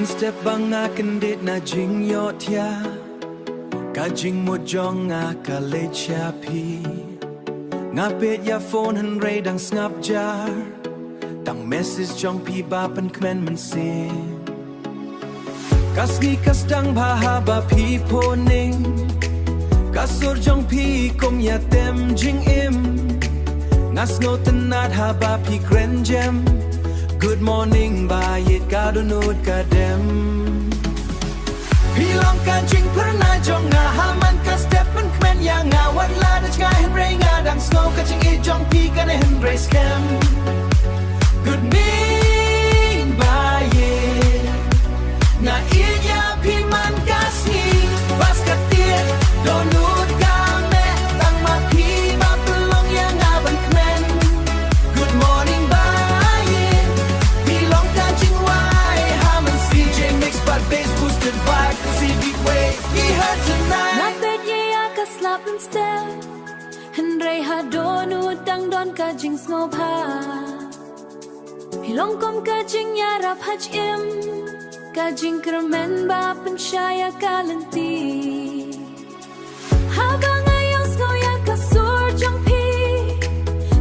มันสเต็ปบางงากันเด็ดนาจิงยอดยากาจิงหมดจองงากาเลชาพีงาเป็ดยาโฟนหันเรดังสงับจาร์ตั้งเมสเซจจองพีบาเป็นคแมนมันเสียกัสกีกัสดังพาฮาบาพีโพนิงกัสโซจองพีคมยาเต็มจิงอิมงัสโนตันนาดฮาบาพีเกรนเจมGood morning บายเยกาโดนูดกาเดมพี่ลองการจริงพระนายจงงาหามันกาสเต็ปมันแมนอย่างงาวันลาดัชงาเห็นเรงาดังสโนว์กาจิงอีจองพี่กันเห็นเรสแคม Good morning บายเยงาอียาพี่มันกาสีบาสกาเตียโดนูดกาแม่ตั้งมาพี่มาปลงอย่างงาบันแมน Good morning บายBass boosted vibe, cause he beat way, he heard tonight. Nak bet ye ka slap and step, Henry ha donu dang don ka jing snow pa. Hilong kom ka jing ya rap haj im, ka jing kermen ba penshaya kalanti. Ha ga ngayong snow ya ka sur jong pi,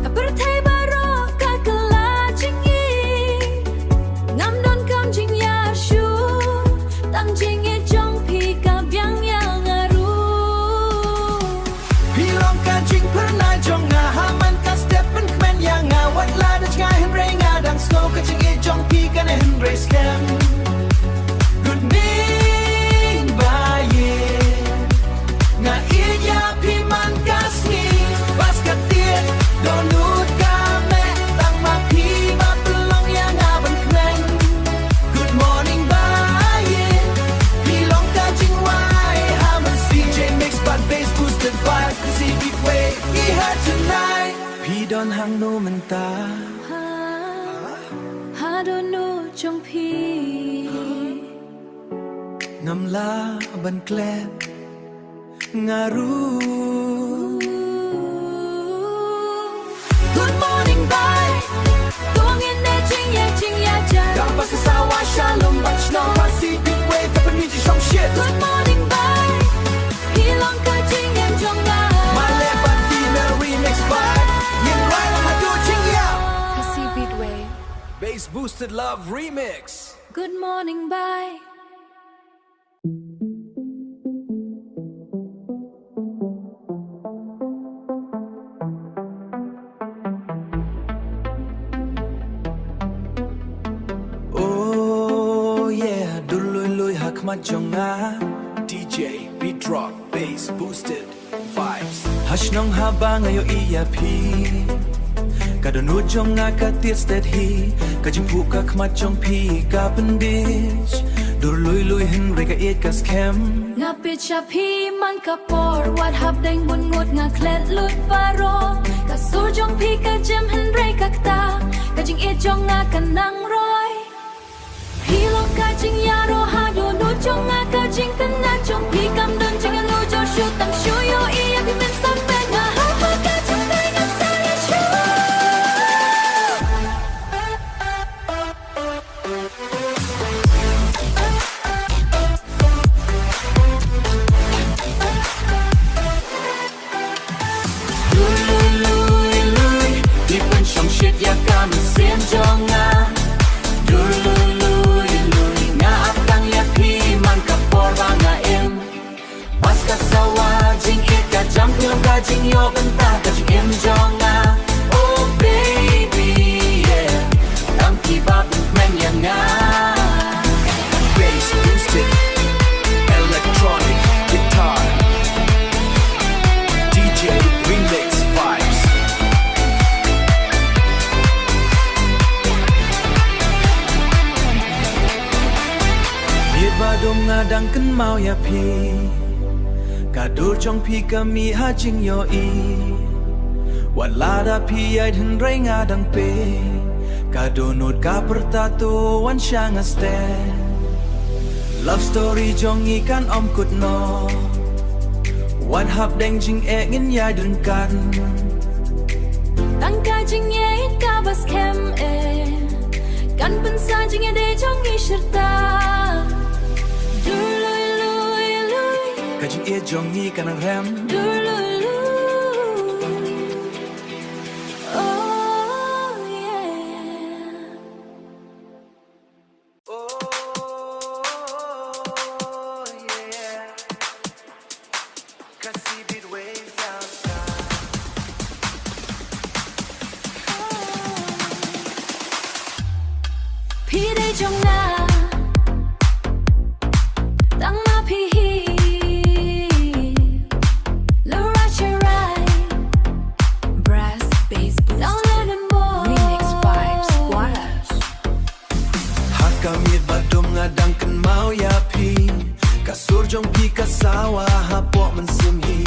ka perthai baro ka kala jing yi, ngam don kam jing ya shu. Tang jing e jong pi ka byang yang aru Pi long ka jing per nai jong nga ha man ka step and kmen yang nga wat la da chai hen re nga dang snow ka jing e jong pi ka na hen race cam Good morning ba ye nga i ya pi man ka sni bas ka tiet do nut ka me tang ma pi ma pelong yang nga ban kmen Good morning ba Bass boosted vibe, cause he beat way, he had tonight. P don hang no man ta. Ha don't know jong pi. Ngam la ban klep ngaru. Good morning bye. Tuang in ne jing ya jan. Dapat kesawa shalom bach no pasti beat way tapi ni jong shit. Good morning bye. Hilong ka jing em jong la. My lebat female remix vibe. Yin right on do jing ya. Kasi beat way. Bass boosted love remix. Good morning bye. Oh yeah, dului lui hak ma jonga. DJ beat drop bass boosted vibes Hush nong haba ngayo iya pi Kadonu jong nga ka tiet stead hi Ka jing pu ka khmat jong pi ka pen bitch Dur lui lui hin re ka it ka scam Nga pitcha pi man ka por Wat hap deng bun ngut nga klet lut paro Ka sur jong pi ka jem hen re ka kta Ka jing it jong nga ka nang roy Pi lok ka jing ya ro ha do nu jong nga ka jing ka nga jong pi kam don jing a lu jo shu tang shu yo i ya pi men sam pe nga ha ha ka jing pe nga sa ya shu Lui lui đi quên trong shit ya ka mình xiên jong nga Jing yo kan ta ka jing em jong nga Oh baby yeah Tam ki ba bin kmen yang nga Bass boosted electronic guitar DJ remix vibes Biết ba dom nga dang kan mau ya pi Cả đôi trong pi cả mi ha chinh yo i Wan la da pi ai thân ray nga dang pe Cả đôi nốt cả pertato wan shang a stand Love story jong i kan om kut no Wan hap deng jing e ngin ya dun kan Tăng ca jing e ka bas kem e Kan pensa jing e de jong i shirta ดูลุยลุยลุย กะจิงเอจองงี้กันแรม ดูลุยลุย Oh yeah Oh yeah Kasih beat waves outside พี่ได้จงหน้าตั้งมาพี่ฮีแล้วรักใช่ไร Brass Bass Boost ต้องเล่นกันบ่ Remix Vibes Squatters หากกะมีดบาดมงาดังกันเมายาพีกะสูรจงพีกะสาวาหาปอมันซึมฮี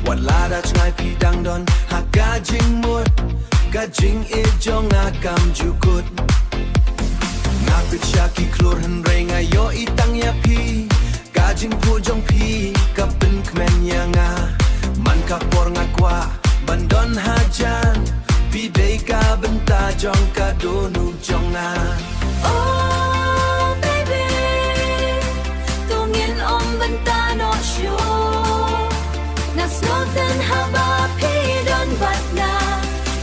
วันลาดาชงายพีดังดอนหากกะจิงหมดกะจิงเอจองงากำจุกุดงาปิดชากีคลอร์หันเรงายออีตังยาพีกะจิงพูจงพีกะเป็นคแมนยางามันกะปอร์งากว่าบันดอนหาจานพีเดกะบันตาจองกะโดนูจองงา Oh baby ตัวเงินอมบันตา not sure น่าสนุกเดินหาบาพี่เดินบัดนา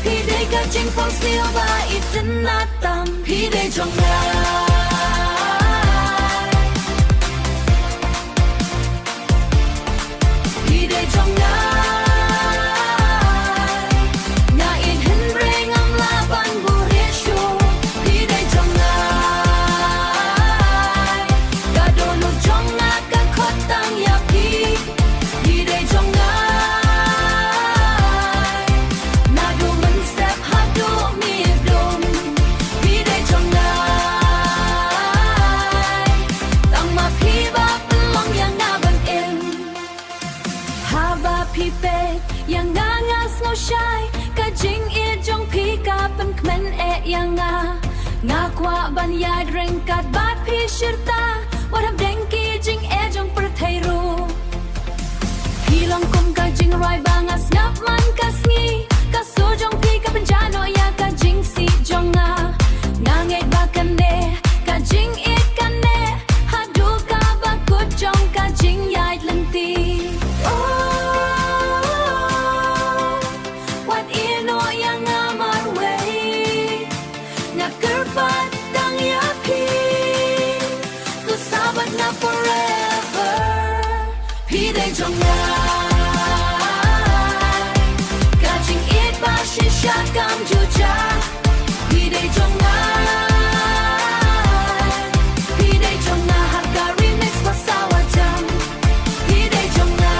พี่ได้กะจิงฟองสติลบาอีตันนาตำพี่ได้จงงาพี่ได้จงงาน่าอินเห็นเรงอำลาบันบุเรชูพี่ได้จงงากะโดนุจงงากะขดตังยาพี่ได้จงงาน่าดูมันแซ่บหาดูมีดมพี่ได้จงงาตั้งมาพี่บาเป็นลองอย่างน่าบันเอ็นหาบาพี่เป็ดอย่างงางาสโนชัยกะจิงเอจงพี่กาเป็นคเมนเออย่างงากว่าบรรยายเร่งกัดบาดพี่ชิรตาว่าทำเด้งกีจิงเอจงประเทศรู้พี่ลองกุมกะจิงรอยบางอาสนับมันกะสงีกะสูจงพี่กะเป็นจานอยากะจิงสีจงงางเอกบากันเนกะจิงเอกกันเนหาดูกะบากุดจงกะจิงยายลันตี Oh what ino yang amar way na kerbat tang ya pi ku sabat na forever pi dai jong na ka ching it ba shi sha kam ju cha pi dai jong na pi dai jong na ha ka remix pa sawa jam pi dai jong na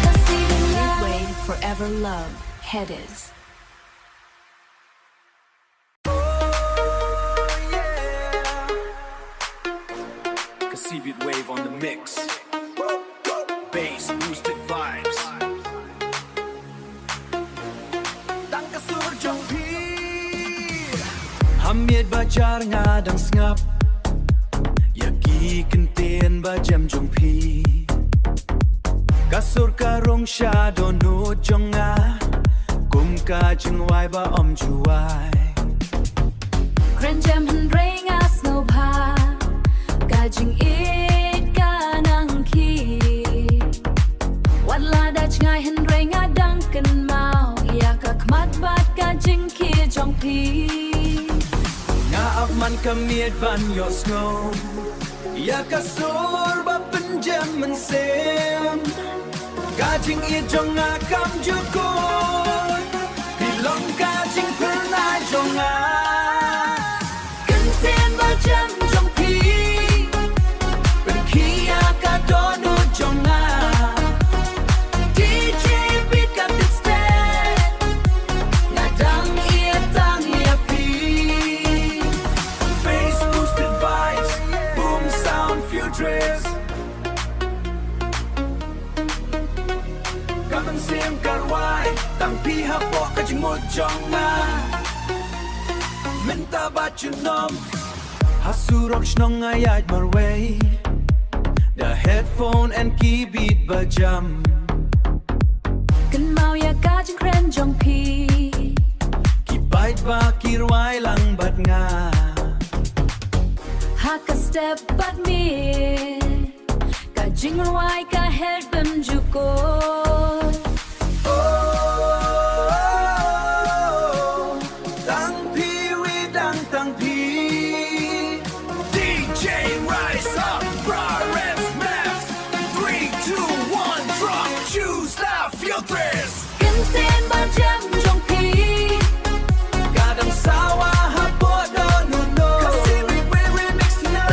ka si na Wave Forever Love Headers Kasih beat wave on the mix Bass boosted vibes Tang kasur jong pi Hamid bajar ngadang ngap Yaki kentien bajam jong pi Kasur karong shadow no jong nga Kum ka jeng wai ba om juai Kren jam han ring as no pa ka jing it ka nang ki wat la da ngai han ring a dang kan mau ya ka khmat bat ka jing ki jong pi Nga ap man kamiet ban yo snow Ya kasur ba penjam men sem Kajing it jong nga kam jukon Pilong kajing pernah jong nga kan ten ba jam jong pi Ben kia ka dono jong nga DJ beat ka instead Nga dang it tang ya pi Bass boosted vibes Boom sound futurist Kaman sim karwai Tang pi hapo kajing mo jong nga Menta ba chunom Hasurok shnong ayat marway The headphone and key beat bajam kan mau ya ka jing kren jong pi Ki bait ba kirwai lang bat nga ha ka step but me ก็จริงไว้ก็เฮ็ดเป็นจุกโก tăng pi we tăng pi DJ rise up progress maps 3 2 1 drop choose life filters กันเต้นมาจำจงพี kadang sawa hapo do no no kasi we remix na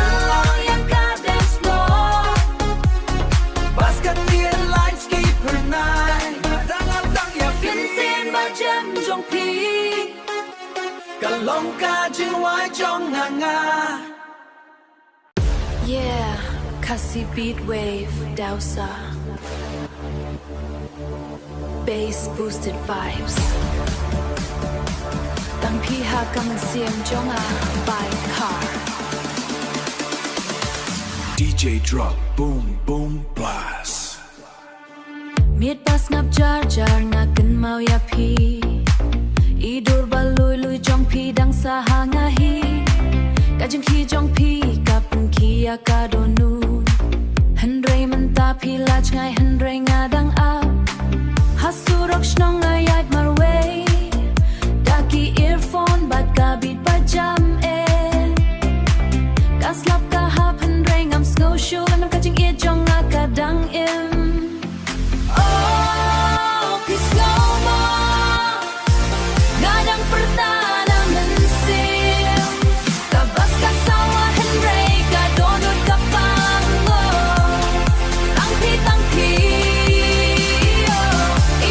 ยังกา dance floor basket the lights keep her night tang ya กันเต้นมาจำจงพี ka long ka jing wai jong nga Yeah, Kasi beat wave, Dausa. Bass boosted vibes. Tang piha kang siam jonga by car. DJ drop boom boom blast เมียดปัสนับจาร์จาร์งักกันเมายาพีอีดูร์บาลุยลุยจองพีดังสาหางาฮีกะจึงคีจองพีกับเป็นคียากาโดนูนหันเรมันตาพีลาชไงหันเรงาดังอับฮัสสูรกชนองอายาดมาเวดากีเอียร์โฟนบัดกาบีดประจำเอกาสลับกาหาพันเรงามสโกชูแล้วมันกะจึงเอียจองงากาดังเอ็มOh, please no more. Gadang pertana mensim. Kabas kasawa henrei kadonut kapango. Tangpi.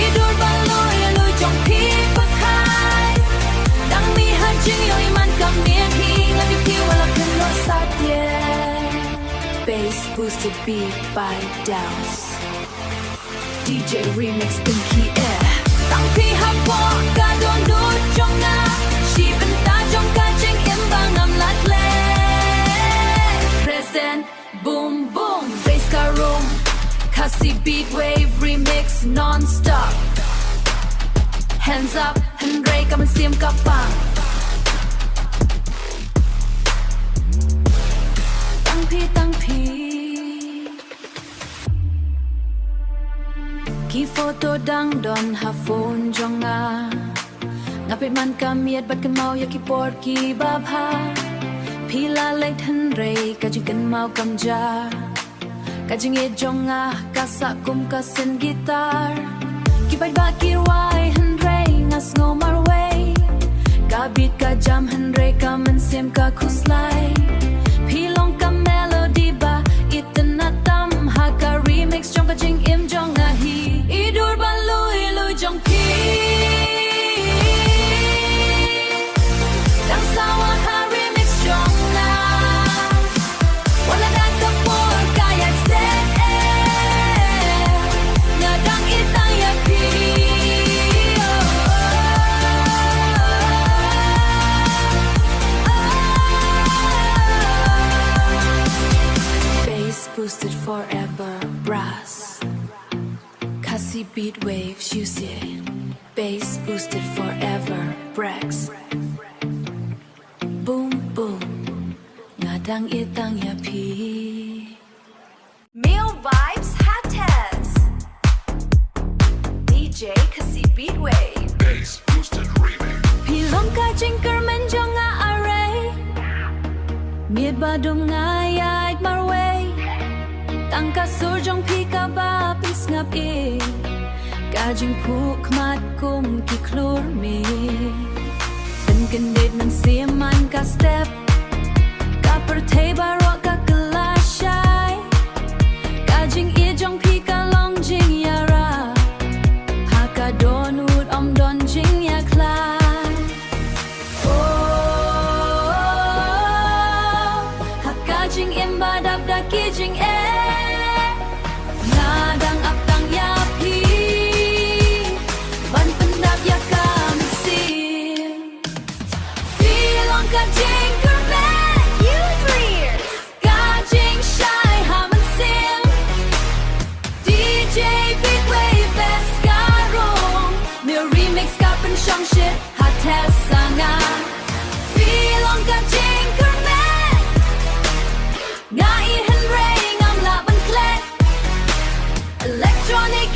Idur baloi lui jong pi pakai. Dang mi hajing yo iman kamien hi labi pi wala keno satye. Bass boosted beat by Daus. DJ remix Pinky Air Tang pi hapo ka don du chong na Shi ben ta chong ka ching im bang am lat le Present boom boom Bass ka room Kasi beat wave remix non-stop Hands up Henry ka man sim ka pang Tang pi Ki foto dang don ha phone jonga Ngapit man kamiet bat kan mau ya ki por ki babha Pila late han rei ka jing kan mau kam ja Ka jing e jonga ka sa kum ka sen guitar Ki bai ba ki wai han rei ngas ngo mar way Ka beat ka jam han rei ka man sim ka khuslai Pilong ka melody ba itna tam ha ka remix jong ka jing im jonga hi Idur balui lui jong pi Dang sawa ha remix jong na Wala na kapor kaya stand Nga dang itang ya pi Bass boosted forever, brass. Kasi beat waves, you see. Bass boosted forever, Brex. Boom boom. Ngadang itang yapi. Meal Vibes Hat Test DJ Kasi Beatwave bass boosted remix Pilong ka jinker man jong nga array Miet ba dum nga yait marway Tang ka sur jong pi ka ba pis ngap e Ka jing phuk mat kum ki klur me Tan kan det man sim man ka step Ka per thei ba ro ka klashai Ka jing e jong pi ka long jing yara Ha ka donut om don jing ya klai Oh Ha ka jing im ba dap da ki jing e Na dang ap tang ya pi Ban pendap ya ka misim Feel on ka jing kerman You drears Ka jing shy ha man sim DJ Beatwave best ka rong Mil remix ka pen shong shit ha test sanga Feel on ka jing kerman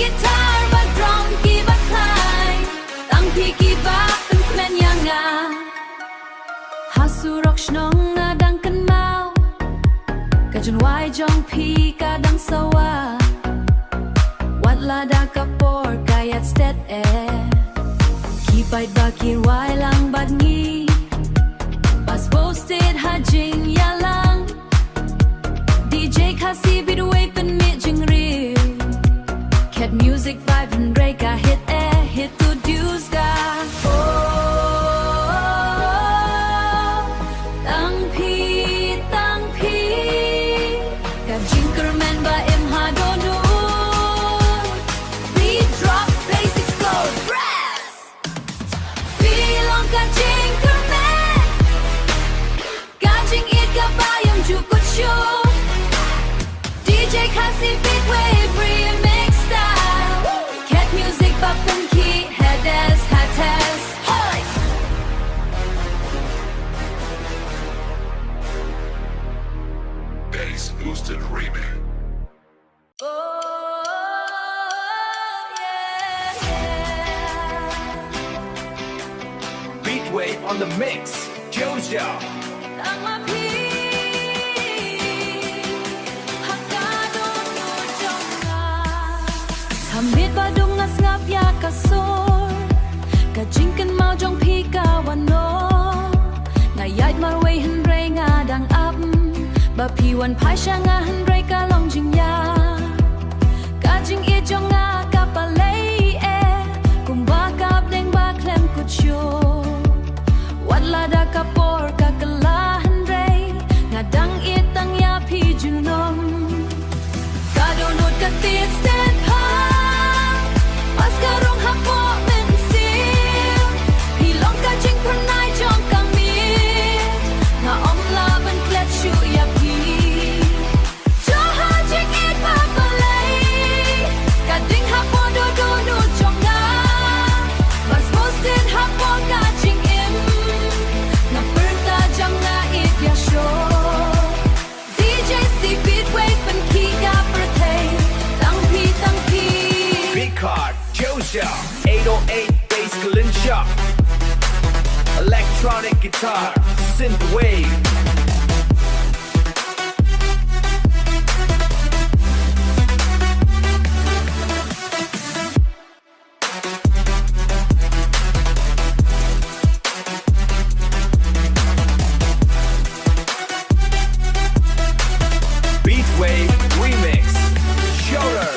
กีตาร์บัดดรัมกีบัดคลายตั้งพี่กีบาเป็นเพลงยังงาหาสุรกชนองงาดังกันเมากะจนวายจองพี่กะดังสวาวัดลาดากะปอร์กายัดสเตตแอกีไปบากีวายลังบัดงีบัสโบสเตดฮาจิงยาลังดีเจคาซีบิดเวเป็นมิจิงรีแคทมิวสิกไวฟ์เป็นเรกาฮิตแอฮิตตูดิวส์กาโอ้ตั้งพี่กับจิงเกอร์แมนบาเอ็มฮาโดนูบีทดรอปเบสอิกโพลดแบรสฟีลองกับจิงเกอร์แมนกับจิงอีดกับบายังจูกุชู DJ คาซีบีทเวฟรีมิกซ์สไตล์แคทมิวสิกบับเป็นคีย์เฮดเดสฮาเทสBass Boosted Remix. Oh, yeah, yeah. Beatwave on the mix Jojo ตั้งมาพี่ฮักกาโดนโดนจงงาทำบิดบาดุงงัสงับยากะโซรกะจิงกันเมาจงพี่กาวันโนงายายมาเวหันเรงาดังอับบะพี่วันพายชางาหันเรกาลองจิงยากะจิงอีจงงากะปะเลเอกุมบากาบเดงบาเคลมกุชโยวัดลาดากะปอร์กะกะลาหันเรงาดังอีตังยาพี่จุนมกะโดนดกะตีสเตนพาปัสกะรงฮับโปเป็นซิลพี่ลองกะจิงพรนายจองกังมีงาออมลาบันเคล็ดชูยาพี่จอหาจิงอีดปาปะเลยกะดิ้งฮับโปโดโดนูจงงาบัสโพสเตนฮับโปกะจิงอิมงาเปิดตาจังงาอีดยาโชDJ ซีบีทเวฟเป็นคีย์กาประเทศตั้งพี่ Big Card Jojo 808 Bass Glyn Shop Electronic Guitar Synthwave Beatwave Remix Shoulder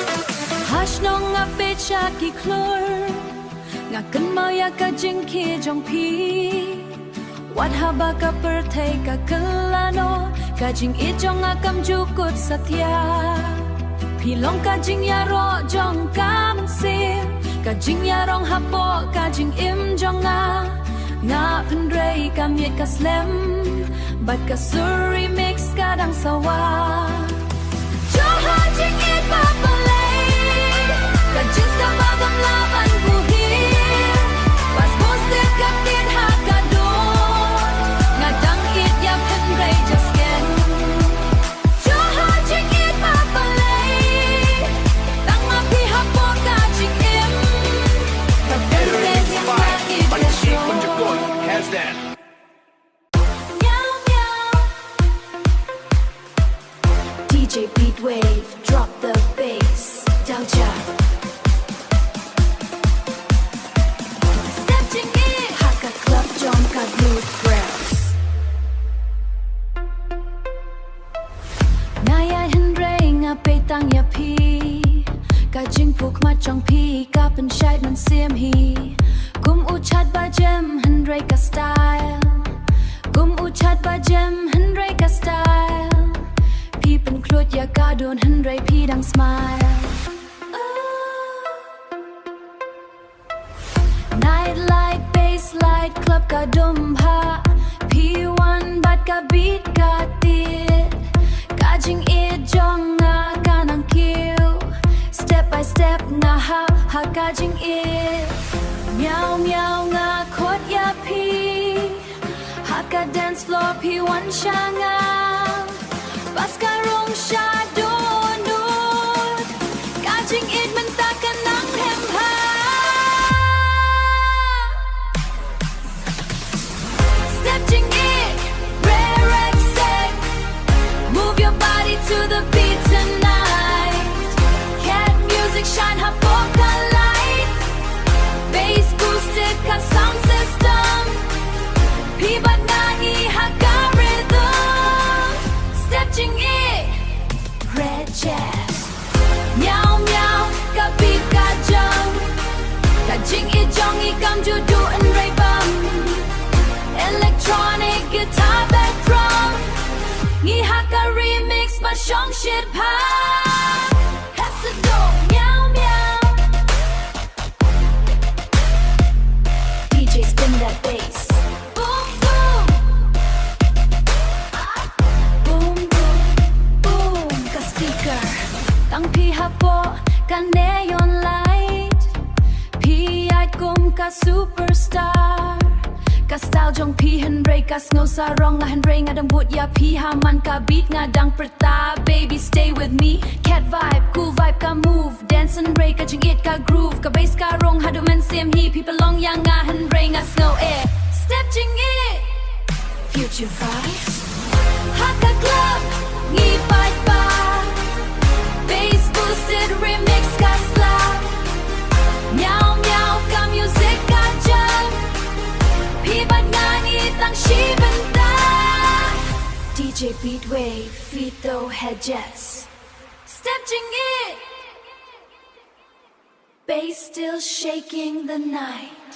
ฮัชนองอาเปชากิคลอร์งากันมายากะจิงคีจงพีวัดฮาบากะเปอร์เทกะกะลาโนกะจิงอีจงอากำจูกุดสัตยาพี่ลองกะจิงยารอจงกามันเสียกะจิงยารองฮับโปกะจิงอิมจงงาพันเรกะเมียดกะสเลมบัดกะซูรีมิกซ์กะดังสวาจอหาจิงอีดปาปะเลยกะจิงสกะบากำลาบันกูฮีวัสโพสเตดกะเตียนฮากะโดงาดังอีดยาพันเรจะสแกนจอหาจิงอีดปาปะเลยตั้งมาพี่ฮับโปกะจิงอิมบัดเดนเรจะสกะอีด Balik ยาโช Chic Penjagoy Has that DJ Beatwave, drop the bass, Doja. Stepping in, Haka Club, John got Blue Grass. Naya Henry, nga pe tang ya pi. Ka jing puk ma chong pi, ka pen shite man sim hi. Gum u chat ba jem, Henry ka style. Gum u chat ba jem, Henry ka style. พี่เป็นครุฑยากาโดนหันไรพี่ดังสมายNight light bass light club กะดมพาพี่วันบัดกะบีทกะติดกะจิงอีดจองงากะนังคิว step by step งาฮากะจิงอีดเมียวเมียวงาโคตรยาพี่ฮากะ dance floor พี่วันชางาPaskarong siya doon Kajing it man takan ช่องชิดพาแฮสโดเมียวเมียว DJ spin that bass. boom boom Boom boom boom กับ speaker. ตั้งพี่ฮับโบกันเนยอนไลท์พี่ยายกุมกับซูเปอร์สตาร์กับสไตล์จงพี่ฮันเรกับสโนซารองงาฮันเรงาดังบุดยาพี่หามันกับบีทงาดังประตา baby stay with me cat vibe cool vibe กับ move dance and break กับจิงเอ็ดกับ groove กับ bass กับรงหาดูมันเสียมฮีพี่ประลองยังงาฮันเรงา snow air step จิงเอ็ด Future vibes. ฮักกับ club งีปาดปา bass boosted remix กับ slap เมียวเมียวกับ music กับ jump พี่บัดงานนี้ตั้งชีบันตา DJ beat wave, feet though head jazz. step จิงเอ็ด Bass still shaking the night.